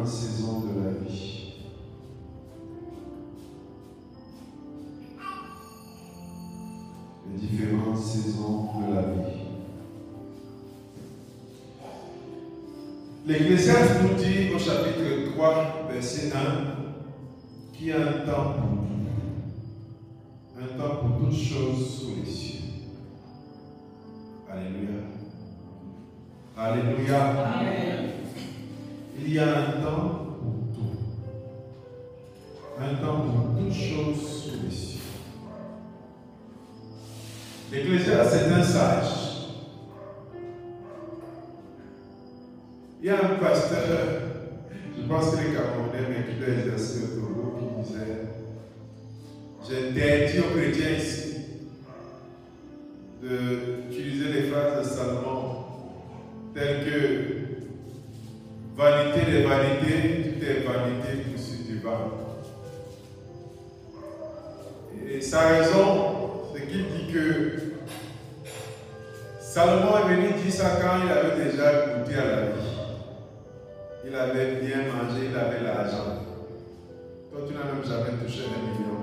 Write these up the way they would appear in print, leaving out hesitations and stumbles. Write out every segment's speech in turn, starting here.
différentes saisons de la vie. Les différentes saisons de la vie. L'Ecclésiaste nous dit au chapitre 3, verset 1, qu'il y a un temps pour toutes choses sous les cieux. Alléluia. Alléluia. Amen. Il y a un temps pour tout. Un temps pour toutes choses sous les cieux. L'Ecclésiaste est un sage. Il y a un pasteur, je pense que les Camerounais, mais qui doit exercer au Togo, qui disait: j'interdis aux chrétiens ici d'utiliser les phrases de Salomon telles que vanité des vanités, tout est vanité pour ce du bas. Et sa raison, c'est qu'il dit que Salomon est venu dire ça quand il avait déjà goûté à la vie. Il avait bien mangé, il avait l'argent. Toi, tu n'as même jamais touché 1 million.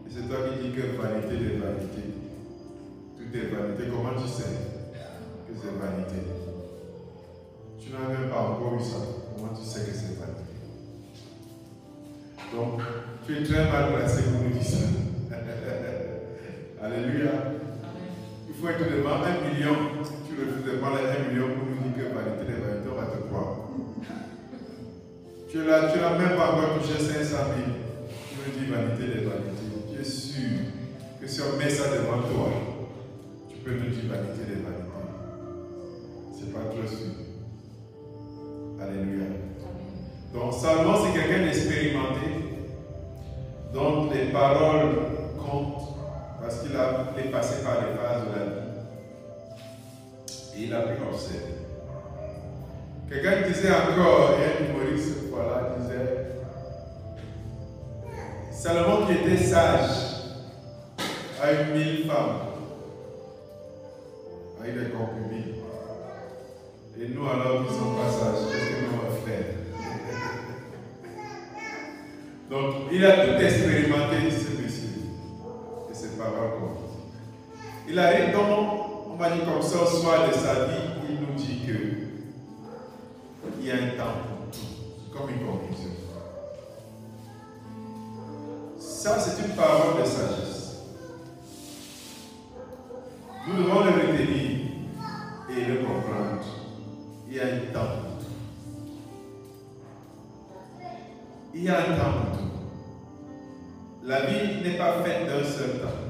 Et c'est toi qui dis que vanité des vanités. Tout est vanité. Comment tu sais que c'est vanité? Tu n'as même pas encore eu ça. Comment tu sais que c'est vanité? Donc, tu es très mal placé pour nous dire ça. Alléluia. Il faut être devant 1 million. Tu refuses de prendre 1 million pour nous dire que vanité des vanités, on va te croire. Tu n'as même pas encore touché 500 000. Tu me dis vanité des vanités. Tu es sûr que si on met ça devant toi, tu peux nous dire vanité des vanités. C'est pas trop sûr. Alléluia. Donc Salomon, c'est quelqu'un d'expérimenté, dont les paroles comptent parce qu'il est passé par les phases de la vie. Et il a pu observer. Quelqu'un disait encore, et un humoriste cette fois-là disait: Salomon qui était sage a eu 1000 femmes, a eu des concubines. Et nous alors qui ne sommes pas sages, qu'est-ce que nous allons faire? Donc il a tout expérimenté, ce monsieur, et ses paroles comptent. Il arrive donc, on va dire comme ça, au soir de sa vie, il nous dit que il y a un temps pour tout, comme une conclusion. Ça, c'est une parole de sagesse. Nous devons le retenir et le comprendre. Il y a un temps pour tout. Il y a un temps pour tout. La vie n'est pas faite d'un seul temps.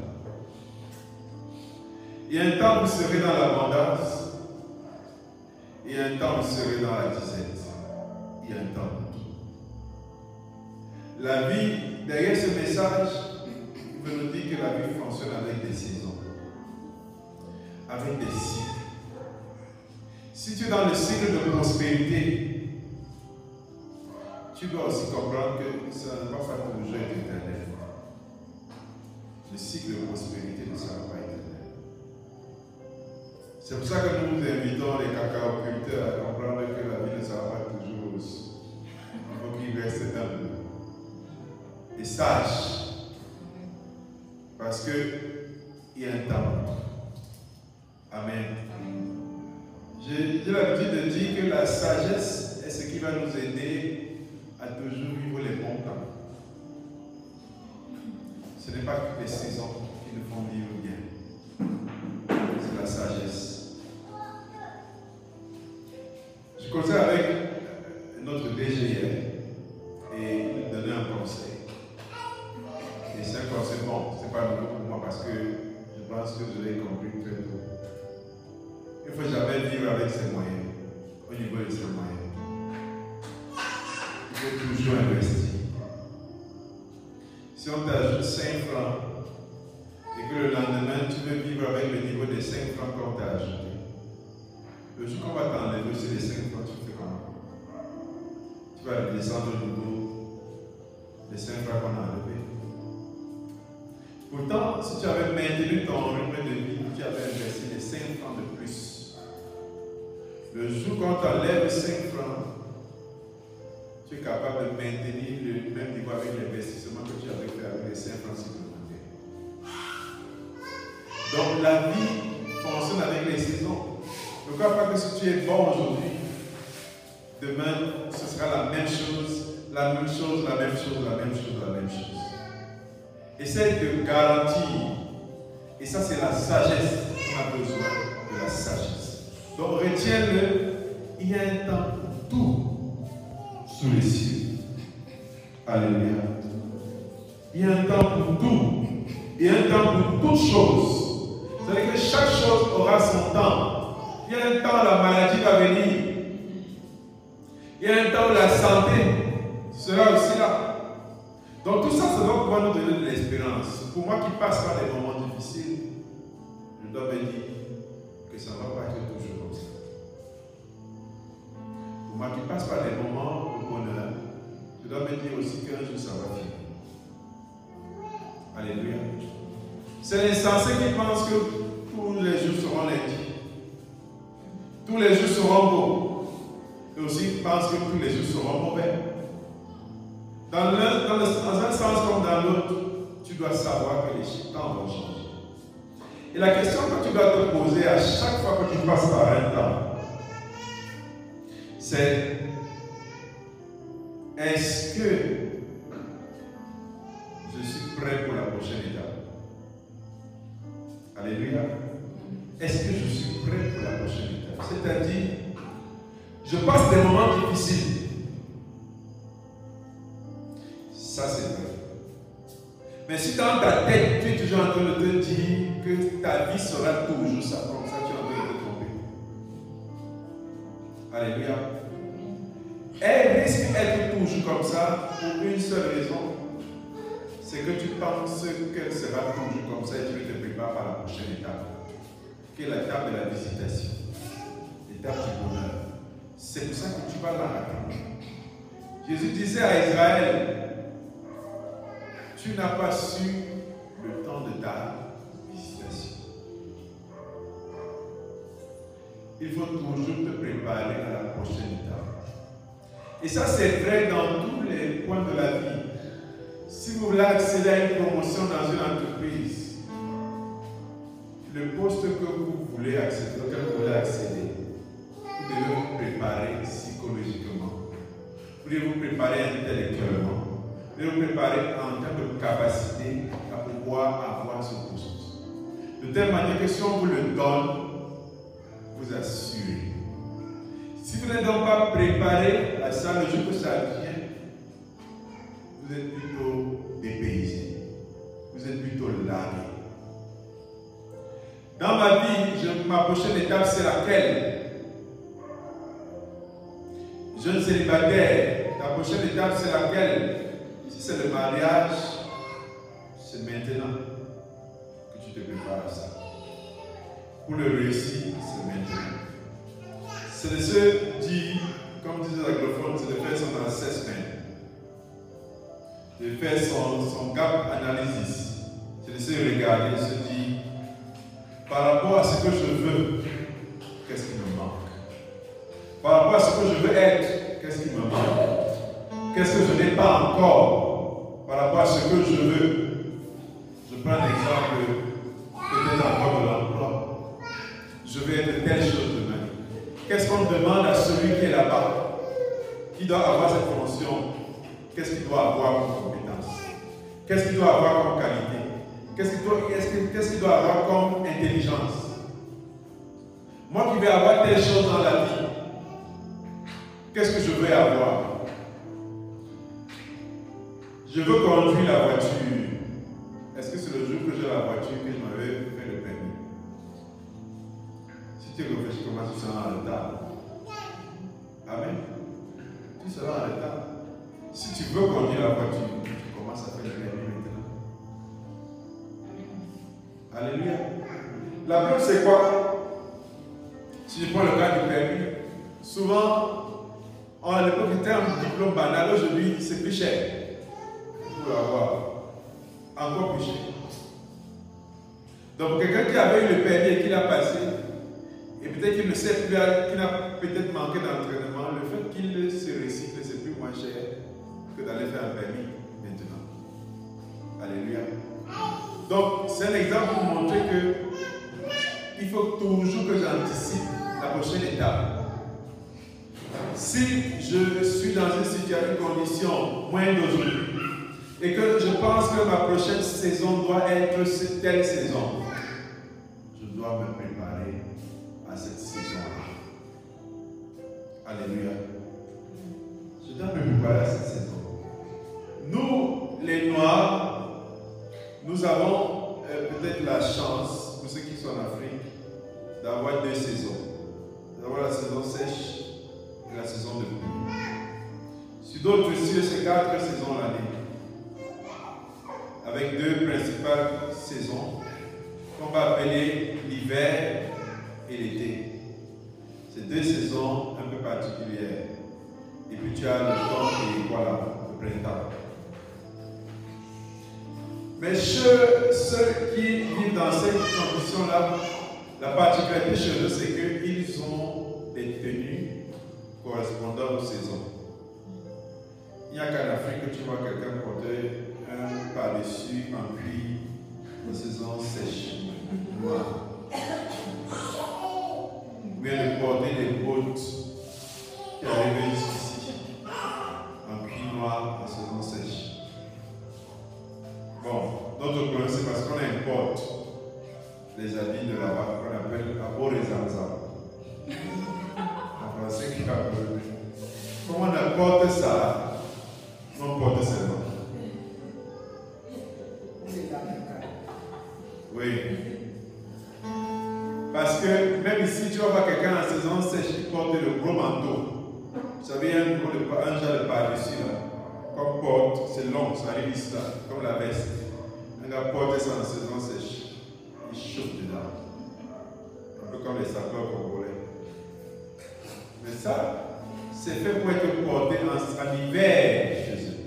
Il y a un temps où vous serez dans l'abondance. Il y a un temps où vous serez dans la disette. Il y a un temps pour tout. La vie, derrière ce message, il veut nous dire que la vie fonctionne avec des saisons, avec des cycles. Si tu es dans le cycle de prospérité, tu dois aussi comprendre que ça ne va pas toujours être éternel. Le cycle de prospérité ne sera pas éternel. C'est pour ça que nous vous invitons les cacaoculteurs à comprendre que la vie ne sera pas toujours rose. Il faut qu'ils restent humbles et sages. Parce qu'il y a un temps. Amen. J'ai l'habitude de dire que la sagesse est ce qui va nous aider à toujours vivre les bons temps. Ce n'est pas que les saisons qui nous font vivre bien. C'est la sagesse. Je causais avec notre DG et il donnait un conseil. Et c'est un conseil bon, c'est pas nouveau pour moi parce que je pense que je l'ai compris très tôt. Il ne faut jamais vivre avec ses moyens, au niveau de ses moyens. Il faut toujours investir. Si on t'ajoute 5 francs et que le lendemain tu veux vivre avec le niveau des 5 francs qu'on t'a ajouté, le jour qu'on va t'enlever sur les 5 francs, tu fais comment? Tu vas descendre au niveau des 5 francs qu'on a enlevés. Pourtant, si tu avais maintenu ton rythme de vie, tu avais investi les 5 francs de plus. Le jour qu'on t'enlève 5 francs, tu es capable de maintenir le même niveau avec l'investissement que tu avais fait avec les 5 francs supplémentaires. Donc la vie fonctionne avec les saisons. Ne crois pas que si tu es bon aujourd'hui, demain ce sera la même chose, la même chose, la même chose, la même chose, la même chose. Essaye de garantir. Et ça, c'est la sagesse. On a besoin de la sagesse. Donc, retiens-le. Il y a un temps pour tout sous les cieux. Alléluia. Il y a un temps pour tout. Il y a un temps pour toutes choses. C'est-à-dire que chaque chose aura son temps. Il y a un temps où la maladie va venir. Il y a un temps où la santé sera aussi là. Donc tout ça, ça doit pouvoir nous donner de l'espérance. Pour moi qui passe par des moments difficiles, je dois me dire que ça ne va pas être toujours comme ça. Pour moi qui passe par des moments de bonheur, je dois me dire aussi qu'un jour ça va finir. Alléluia. C'est l'insensé qui pense que tous les jours seront lundis. Tous les jours seront beaux. Et aussi pense que tous les jours seront mauvais. Dans un sens comme dans l'autre, tu dois savoir que les temps vont changer. Et la question que tu dois te poser à chaque fois que tu passes par un temps, c'est est-ce que je suis prêt pour la prochaine étape? Alléluia. Est-ce que je suis prêt pour la prochaine étape? C'est-à-dire, je passe des moments difficiles. Ça, c'est vrai. Mais si dans ta tête, tu es toujours en train de te dire que ta vie sera toujours ça, comme ça, tu es en train de te tromper. Alléluia. Elle risque d'être toujours comme ça pour une seule raison. C'est que tu penses qu'elle sera toujours comme ça et tu te prépares par la prochaine étape, qui est l'étape de la visitation, l'étape du bonheur. C'est pour ça que tu vas la rater. Jésus disait à Israël, tu n'as pas su le temps de ta visitation. Il faut toujours te préparer à la prochaine étape. Et ça, c'est vrai dans tous les points de la vie. Si vous voulez accéder à une promotion dans une entreprise, le poste que vous voulez accéder, auquel vous voulez accéder, vous devez vous préparer psychologiquement. Vous devez vous préparer intellectuellement. Vous devez vous préparer en termes de capacité à pouvoir avoir ce poste. De telle manière que si on vous le donne, vous assurez. Si vous n'êtes donc pas préparé à ça, le jour que ça vient, vous êtes plutôt dépaysé. Vous êtes plutôt largué. Dans ma vie, ma prochaine étape, c'est laquelle? Jeune célibataire, ta prochaine étape, c'est laquelle? Si c'est le mariage, c'est maintenant que tu te prépares à ça. Pour le réussir, c'est maintenant. C'est de se dire, comme disent les anglophones, c'est de faire son assessment, de faire son gap analysis, c'est de se regarder, de se dire, par rapport à ce que je veux, qu'est-ce qui me manque? Par rapport à ce que je veux être, qu'est-ce qui me manque? Qu'est-ce que je n'ai pas encore par rapport à ce que je veux? Je prends l'exemple peut-être encore de l'emploi. Je vais être telle chose demain. Qu'est-ce qu'on demande à celui qui est là-bas, qui doit avoir cette fonction? Qu'est-ce qu'il doit avoir comme compétence? Qu'est-ce qu'il doit avoir comme qualité? Qu'est-ce qu'il doit avoir comme intelligence? Moi qui vais avoir telle chose dans la vie, qu'est-ce que je veux avoir? Je veux conduire la voiture. Est-ce que c'est le jour que j'ai la voiture que je m'avais fait le permis? Si tu réfléchis comment tu seras en retard. Amen. Tu seras en retard. Si tu veux conduire la voiture, tu commences à faire le permis maintenant. Alléluia. La preuve, c'est quoi? Si je prends le cas du permis, souvent, à l'époque, c'était un diplôme banal. Aujourd'hui, c'est plus cher pour l'avoir. Encore plus cher. Donc, quelqu'un qui avait eu le permis et qui l'a passé, et peut-être qu'il ne sait plus, qu'il a peut-être manqué d'entraînement, le fait qu'il se recycle, c'est plus moins cher que d'aller faire un permis maintenant. Alléluia. Donc, c'est un exemple pour montrer que il faut toujours que j'anticipe la prochaine étape. Si je suis dans une condition moindre d'aujourd'hui et que je pense que ma prochaine saison doit être telle saison, je dois me préparer à cette saison-là. Alléluia. Je dois me préparer à cette saison. Nous, les Noirs, nous avons peut-être la chance, pour ceux qui sont en Afrique, d'avoir deux saisons. D'avoir la saison sèche et la saison de pluie. Sur d'autres cieux, c'est 4 saisons l'année, avec deux principales saisons qu'on va appeler l'hiver et l'été. C'est deux saisons un peu particulières. Et puis tu as le temps et voilà, le printemps. Mais ceux qui vivent dans cette condition-là, la particularité chez eux, c'est qu'ils ont des tenues correspondant aux saisons. Il n'y a qu'en Afrique que tu vois quelqu'un porter un par-dessus en cuir de saison sèche, noire. Ou bien de porter des bottes qui arrivent jusqu'ici, en cuir noir en saison sèche. Bon, notre problème c'est parce qu'on importe les habits de là-bas qu'on appelle Aborezanza. En français, qui va peu. Comment on apporte ça? On porte seulement. Oui. Parce que même ici, tu vas voir quelqu'un en saison sèche qui porte le gros manteau. Vous savez, un genre de par-dessus là. Qu'on porte, c'est long, ça arrive ici là, comme la veste. Un gars porte ça en saison sèche. Il chauffe dedans. Un peu comme les sapeurs congolais. Mais ça, c'est fait pour être porté en hiver chez eux.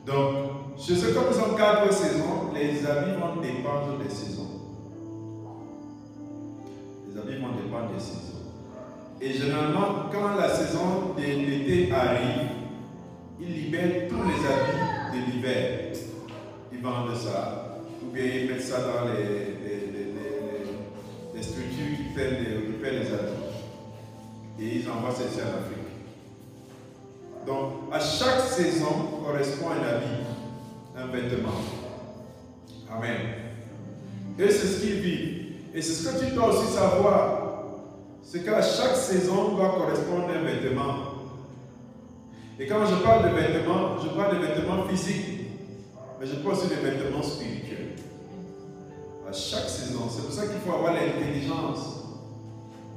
Donc, chez eux, comme ils ont 4 saisons, les habits vont dépendre des saisons. Les habits vont dépendre des saisons. Et généralement, quand la saison de l'été arrive, ils libèrent tous les habits de l'hiver. Ils vendent ça, ou bien ils mettent ça dans les structures qui paient les habits. Et ils envoient ceci en Afrique. Donc, à chaque saison correspond un habit, un vêtement. Amen. Et c'est ce qu'ils vivent. Et c'est ce que tu dois aussi savoir. C'est qu'à chaque saison doit correspondre un vêtement. Et quand je parle de vêtements, je parle de vêtements physiques, mais je parle aussi de vêtements spirituels. À chaque saison, c'est pour ça qu'il faut avoir l'intelligence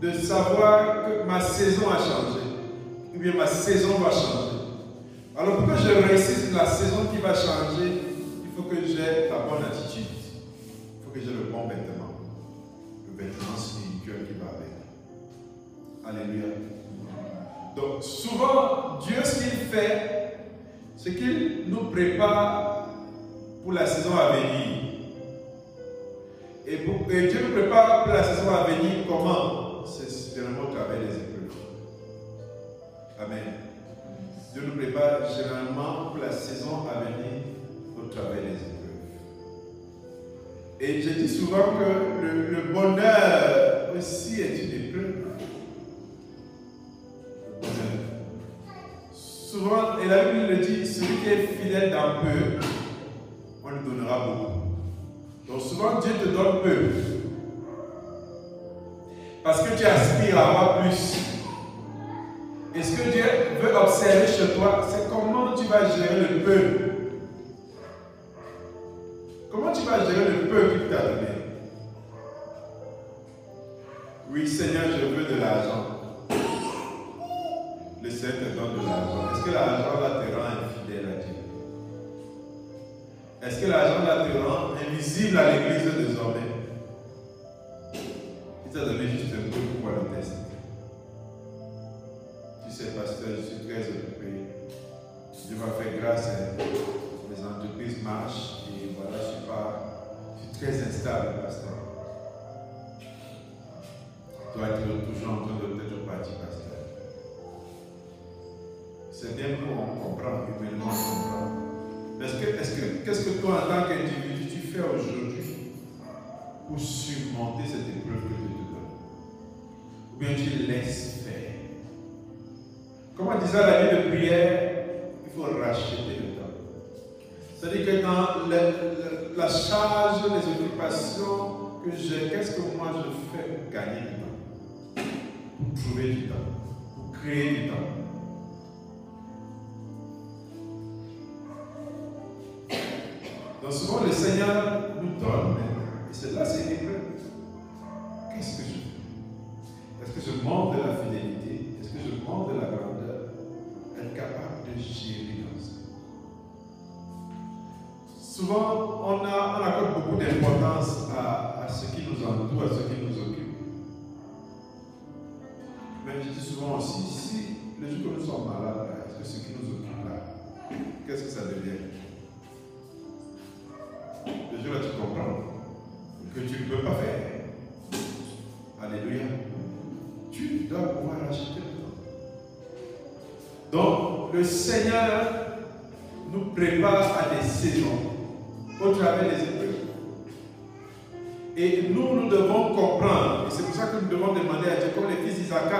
de savoir que ma saison a changé, ou bien ma saison va changer. Alors pour que je réussisse la saison qui va changer, il faut que j'ai la bonne attitude. Il faut que j'ai le bon vêtement. Le vêtement spirituel qui va avec. Alléluia. Donc souvent, Dieu, ce qu'il fait, c'est qu'il nous prépare pour la saison à venir. Et Dieu nous prépare pour la saison à venir comment? C'est généralement au travers des épreuves. Amen. Dieu nous prépare généralement pour la saison à venir au travers des épreuves. Et je dis souvent que le bonheur aussi est une épreuve. Souvent, et la Bible le dit, celui qui est fidèle dans peu, on lui donnera beaucoup. Donc souvent, Dieu te donne peu. Parce que tu aspires à avoir plus. Et ce que Dieu veut observer chez toi, c'est comment tu vas gérer le peu. Comment tu vas gérer le peu qu'il t'a donné? Oui, Seigneur, je veux de l'argent. Le Seigneur te donne de l'argent. Est-ce que l'argent là te rend infidèle à Dieu? Est-ce que l'argent là te rend invisible à l'église désormais? Il t'a donné juste un peu pour pouvoir le tester. Tu sais, pasteur, je suis très occupé. Dieu m'a fait grâce. Les entreprises marchent et voilà, je suis très instable, pasteur. Tu dois être toujours en train de t'être parti, pasteur. C'est bien pour on comprend, humainement on comprend. Mais qu'est-ce que toi, en tant qu'individu, tu fais aujourd'hui pour surmonter cette épreuve que Dieu te donne? Ou bien tu laisses faire? Comme on disait à la vie de prière, il faut racheter le temps. C'est-à-dire que dans la charge, les occupations que j'ai, qu'est-ce que moi je fais pour gagner du temps? Pour trouver du temps, pour créer du temps. Donc souvent le Seigneur nous donne, et c'est là c'est l'épreuve. Qu'est-ce que je fais? Est-ce que je montre de la fidélité? Est-ce que je montre de la grandeur? Être capable de gérer comme ça. Souvent, on accorde beaucoup d'importance à ce qui nous entoure, à ce qui nous occupe. Mais je dis souvent aussi, si le jour que nous sommes malades, est-ce que ce qui nous occupe là, qu'est-ce que ça devient? Le jour là, tu comprends que tu ne peux pas faire. Alléluia. Tu dois pouvoir acheter le temps. Donc, le Seigneur nous prépare à des saisons au travers des épreuves. Et nous devons comprendre, et c'est pour ça que nous devons demander à Dieu, comme les fils d'Isaac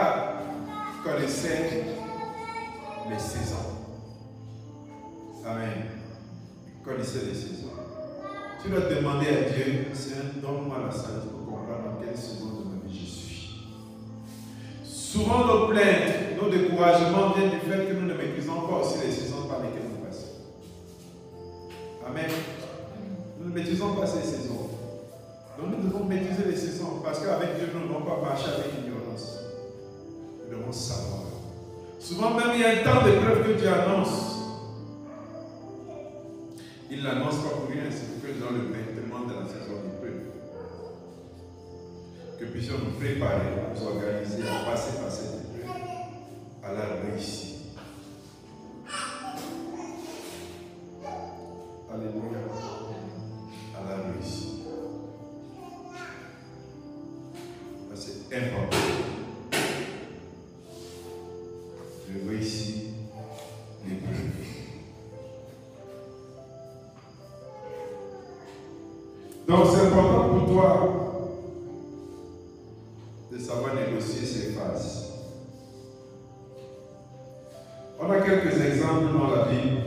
connaissaient les saisons. Amen. Ils connaissaient les saisons. Tu dois demander à Dieu, Seigneur, donne-moi la sagesse pour comprendre dans quelle saison de ma vie je suis. Souvent nos plaintes, nos découragements viennent du fait que nous ne maîtrisons pas aussi les saisons par lesquelles nous passons. Amen. Nous ne maîtrisons pas ces saisons. Donc nous devons maîtriser les saisons parce qu'avec Dieu, nous ne devons pas marcher avec ignorance. Nous devons savoir. Souvent même, il y a un temps d'épreuve que Dieu annonce. Il ne l'annonce pas pour rien, c'est pour que dans le vêtement de la saison d'épreuve, que puissions nous préparer, nous organiser à passer par cette épreuve, à la réussite. Alléluia. À la réussite. C'est important de réussir l'épreuve. Donc c'est important pour toi de savoir négocier ces phases. On a quelques exemples dans la Bible.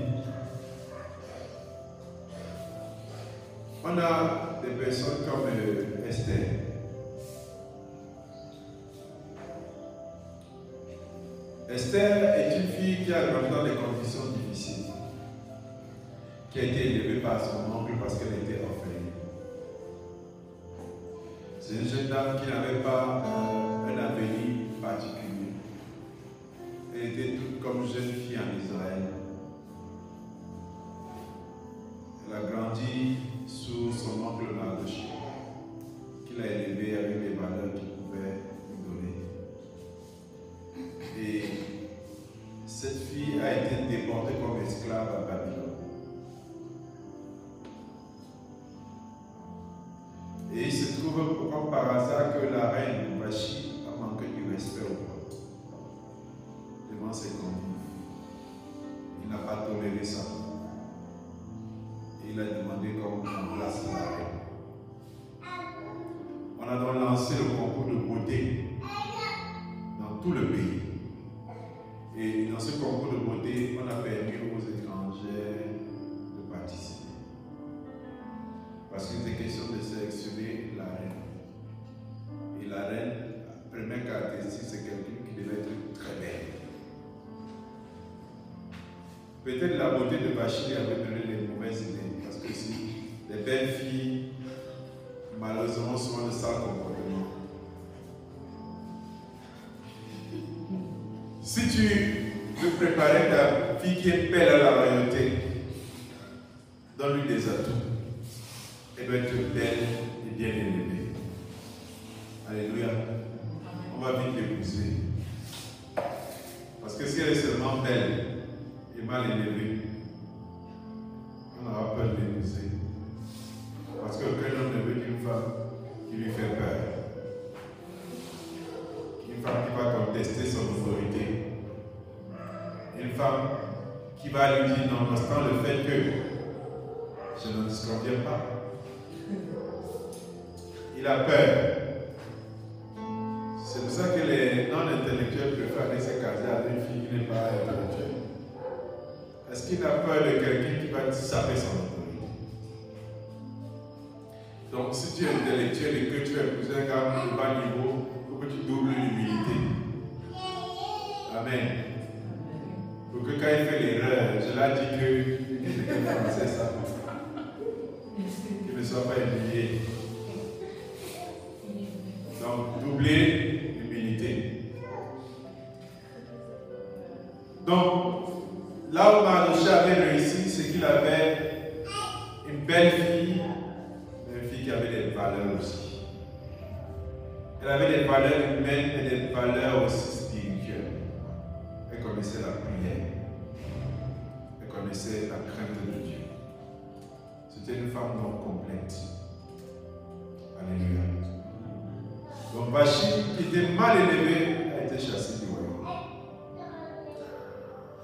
On a des personnes comme Esther. Esther est une fille qui a grandi dans des conditions difficiles, qui a été élevée par son oncle parce qu'elle était orpheline. C'est une jeune dame qui n'avait pas un avenir particulier. Elle était toute comme jeune fille en Israël. Elle a grandi sous son oncle Nagoshi, qui l'a élevée avec les valeurs qu'il pouvait lui donner. Et cette fille a été déportée comme esclave à Babylone. Et il se trouve comme par hasard que la reine Vachi a manqué du respect au peuple devant ses convives. Il n'a pas toléré ça. Et il a demandé qu'on remplace la reine. On a donc lancé le concours de beauté dans tout le pays. Et dans ce concours de beauté, on a permis aux étrangers de participer. Parce qu'il était question de sélectionner la reine. Et la reine, la première caractéristique, c'est quelqu'un qui devait être très belle. Peut-être la beauté de Vachi avait donné les mauvaises idées. Parce que si les belles filles, malheureusement, souvent de sale comportement. Si tu veux préparer ta fille qui est belle à la royauté, donne-lui des atouts. Elle doit être belle et bien élevée. Alléluia. On va vite l'épouser. Parce que si elle est seulement belle et mal élevée, on aura peur de l'épouser. Parce qu'aucun homme ne veut qu'une femme qui lui fait peur. Une femme qui va contester son autorité. Une femme qui va lui dire, nonobstant le fait que je ne disconviens pas. Il a peur. C'est pour ça que les non-intellectuels préfèrent aller se caser avec une fille qui n'est pas intellectuelle. Est-ce qu'il a peur de quelqu'un qui va saper son autorité? Donc, si tu es intellectuel et que tu as épousé un gars de bas niveau, il faut que tu doubles l'humilité. Amen. Pour que quand il fait l'erreur, je l'ai dit que c'est français ça. Qu'il ne soit pas humilié. Donc, doubler l'humilité. Donc, là où Mardochée avait réussi, c'est qu'il avait une belle fille, une fille qui avait des valeurs aussi. Elle avait des valeurs humaines et des valeurs aussi spirituelles. Elle connaissait la prière. Elle connaissait la crainte de Dieu. C'était une femme non complète. Alléluia. Donc Vachi, qui était mal élevé, a été chassé du royaume.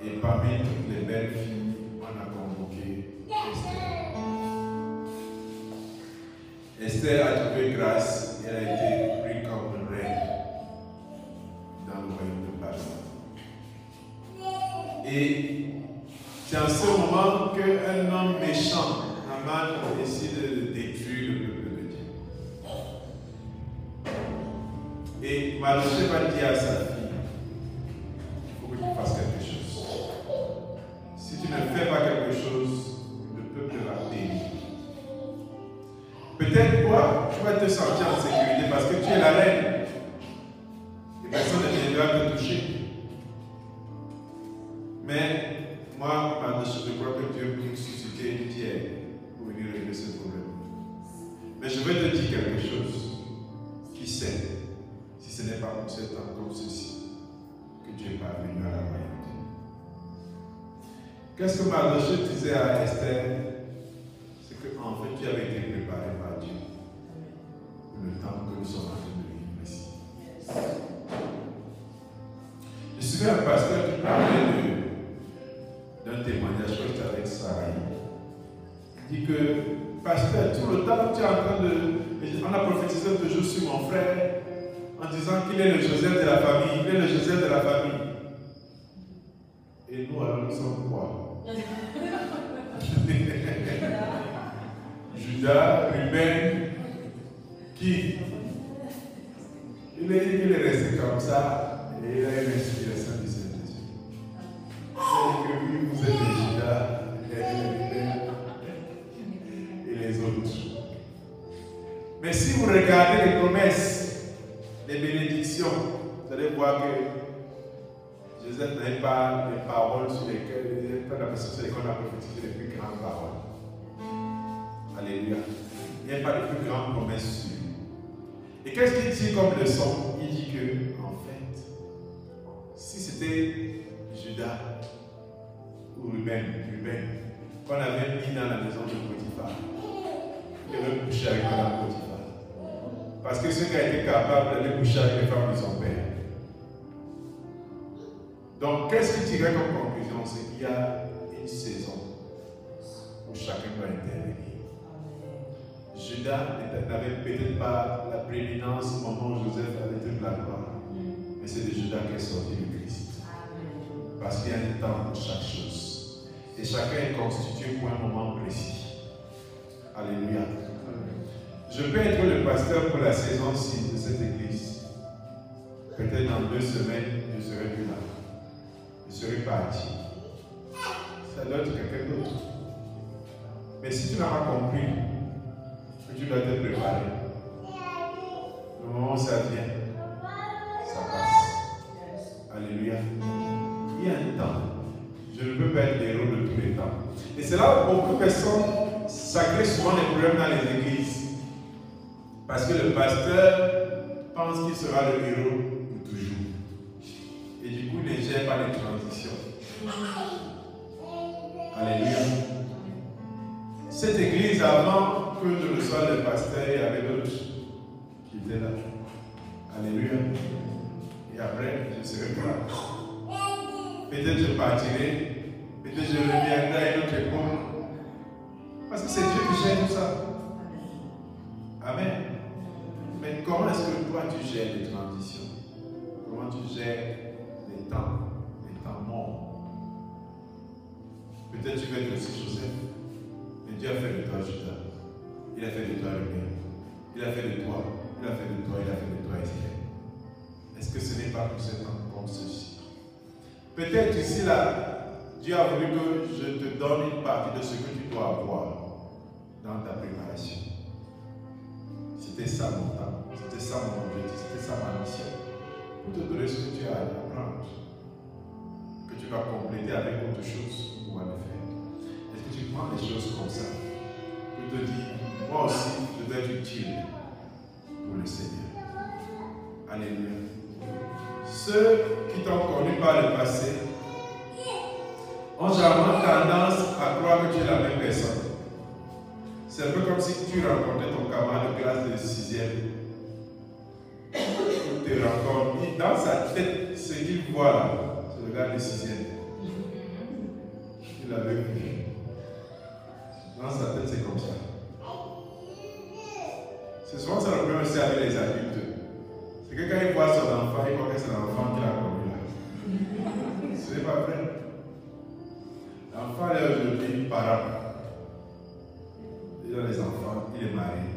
Et parmi toutes les belles filles, on a convoqué Esther. Esther a trouvé grâce et elle a été prise comme reine dans le royaume de Babylone. Et c'est en ce moment qu'un homme méchant, Haman, décide de détruire le peuple de Dieu. Et Mardochée va dire à sa fille, il faut que tu fasses quelque chose. Si tu ne fais pas quelque chose, le peuple va périr. Peut-être toi, tu vas te sentir en sécurité parce que tu es la reine. Et personne ne viendra te toucher. Mais moi, Mardochée, je crois que Dieu peut susciter une pierre pour venir régler ce problème. Mais je vais te dire quelque chose. Qui sait? Si ce n'est pas pour ce temps comme ceci que Dieu est parvenu à la royauté. Qu'est-ce que Mardochée disait à Esther? C'est qu'en fait, tu avais été préparé par Dieu pour le temps que nous sommes en train de vivre ici. Je suis un pasteur qui parlait d'un témoignage que j'étais avec Sarah. Il dit que, pasteur, tout le temps que tu es en train de... On a prophétisé toujours sur mon frère, en disant qu'il est le Joseph de la famille, il est le Joseph de la famille. Et nous, alors, nous sommes quoi? Judas, Ruben, qui? Il est resté comme ça, et il a une inspiration du Saint-Esprit. C'est que oui, vous êtes les Judas, les Ruben, et les autres. Mais si vous regardez les promesses, les bénédictions, vous allez voir que Joseph n'avait pas les paroles sur lesquelles, il n'avait pas la personne sur lesquelles on a prophétisé les plus grandes paroles. Alléluia. Il n'y a pas de plus grandes promesses sur lui. Et qu'est-ce qu'il dit comme leçon? Il dit que, en fait, si c'était Judas ou Ruben, qu'on avait mis dans la maison de Potiphar, il aurait couché avec Madame Potiphar. Parce que ce qui a été capable d'aller coucher avec les femmes de son père. Donc, qu'est-ce qu'il tirait comme conclusion? C'est qu'il y a une saison où chacun doit intervenir. Judas n'avait peut-être pas la prééminence au moment où Joseph avait toute la gloire. Mais c'est de Judas qu'est sorti le Christ. Parce qu'il y a un temps pour chaque chose. Et chacun est constitué pour un moment précis. Alléluia. Je peux être le pasteur pour la saison-ci de cette église. Peut-être dans 2 semaines, je ne serai plus là. Je serai parti. Ça doit être quelqu'un d'autre. Mais si tu n'as pas compris que tu dois te préparer, le moment où ça vient, ça passe. Alléluia. Il y a un temps. Je ne peux pas être l'héros de tous les temps. Et c'est là où beaucoup de personnes sacrées souvent les problèmes dans les églises. Parce que le pasteur pense qu'il sera le héros pour toujours. Et du coup, il ne gère pas les transitions. Alléluia. Cette église, avant que je ne sois le pasteur, il y avait d'autres qui étaient là. Alléluia. Et après, je serai là. Peut-être je partirai, peut-être je reviendrai à une autre époque. Parce que c'est Dieu qui gère tout ça. Amen. Mais comment est-ce que toi tu gères les transitions? Comment tu gères les temps morts? Peut-être tu veux être aussi Joseph, mais Dieu a fait de toi Judas. Il a fait de toi Ruben. Il a fait de toi. Il a fait de toi. Il a fait de toi Israël. Est-ce que ce n'est pas pour ce temps comme ceci? Peut-être ici là, Dieu a voulu que je te donne une partie de ce que tu dois avoir dans ta préparation. C'était ça mon temps, c'était ça mon objectif, c'était ça ma mission. Pour te donner ce que tu as à apprendre, que tu vas compléter avec autre chose pour pouvoir le faire. Est-ce que tu prends les choses comme ça pour te dire, moi aussi, je dois être utile pour le Seigneur. Alléluia. Ceux qui t'ont connu par le passé ont généralement tendance à croire que tu es la même personne. C'est un peu comme si tu rencontrais ton camarade de classe de 6e. Tu te rencontres. Dans sa tête, ce qu'il voit là, c'est le gars de 6e. Il l'avait vu. Dans sa tête, c'est comme ça. C'est souvent ça le problème aussi avec les adultes. C'est que quand il voit son enfant, il croit que c'est l'enfant qu'il a connu là. Ce n'est pas vrai. L'enfant est aujourd'hui parent. Il a les enfants, il est marié.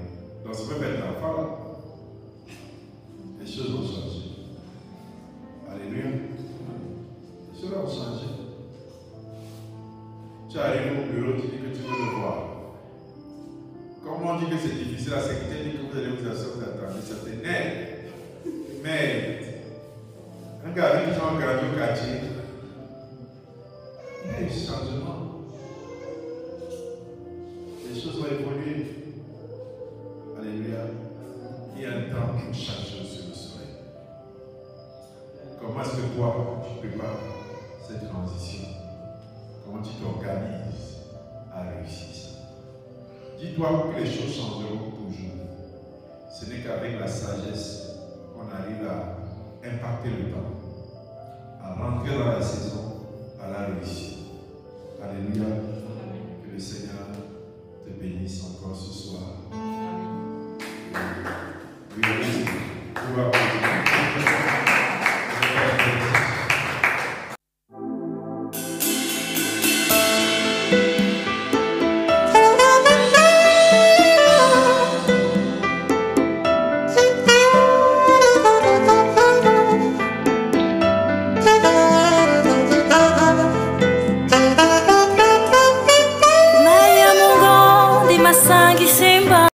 Donc ça peut être l'enfant là. Les choses ont changé. Alléluia. Les choses ont changé. Tu arrives au bureau, tu dis que tu veux le voir. Comme on dit que c'est difficile, la secrétaire dit que vous allez vous asseoir, vous attendez, ça t'énerve. Mais un gars avec qui ont grandi au quartier, il y a un changement. Les choses ont évolué. Alléluia. Il y a un temps pour chaque chose sur le soleil. Comment est-ce que toi, tu prépares cette transition? Comment tu t'organises à réussir ça? Dis-toi que les choses changeront toujours. Ce n'est qu'avec la sagesse qu'on arrive à impacter le temps.